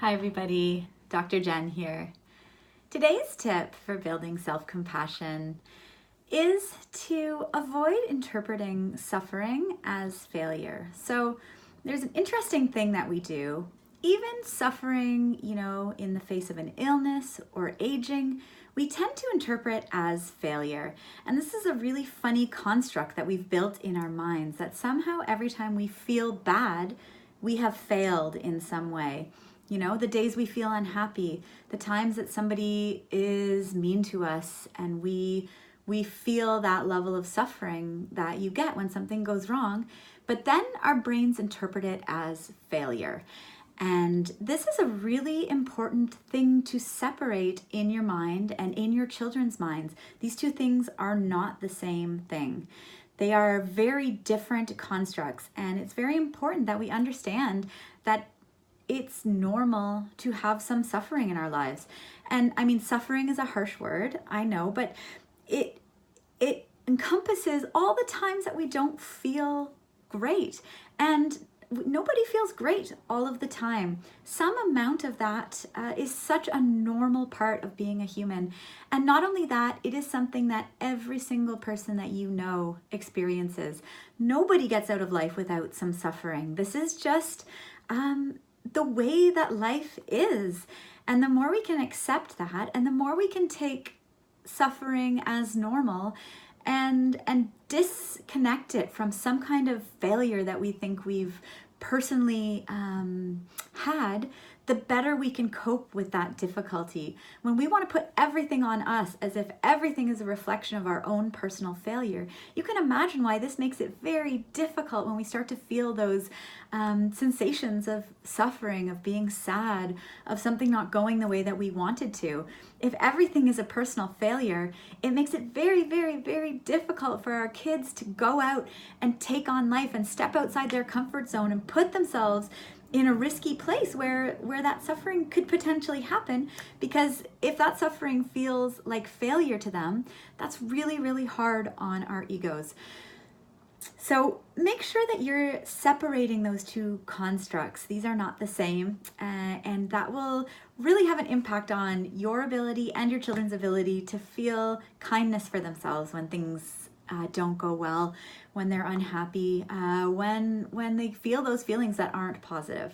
Hi everybody, Dr. Jen here. Today's tip for building self-compassion is to avoid interpreting suffering as failure. So there's an interesting thing that we do. Even suffering, in the face of an illness or aging, we tend to interpret as failure. And this is a really funny construct that we've built in our minds, that somehow every time we feel bad, we have failed in some way. The days we feel unhappy, the times that somebody is mean to us, and we feel that level of suffering that you get when something goes wrong, but then our brains interpret it as failure. And this is a really important thing to separate in your mind and in your children's minds. These two things are not the same thing. They are very different constructs, and it's very important that we understand that it's normal to have some suffering in our lives. And I mean, suffering is a harsh word, I know, but it encompasses all the times that we don't feel great. And nobody feels great all of the time. Some amount of that is such a normal part of being a human. And not only that, it is something that every single person that you know experiences. Nobody gets out of life without some suffering. This is just the way that life is. And the more we can accept that, and the more we can take suffering as normal and disconnect it from some kind of failure that we think we've personally had, the better we can cope with that difficulty. When we want to put everything on us as if everything is a reflection of our own personal failure, you can imagine why this makes it very difficult when we start to feel those sensations of suffering, of being sad, of something not going the way that we wanted to. If everything is a personal failure, it makes it very, very, very difficult for our kids to go out and take on life and step outside their comfort zone and put themselves in a risky place where that suffering could potentially happen, because if that suffering feels like failure to them, that's really, really hard on our egos. So make sure that you're separating those two constructs. These are not the same, and that will really have an impact on your ability and your children's ability to feel kindness for themselves when things don't go well, when they're unhappy, when they feel those feelings that aren't positive.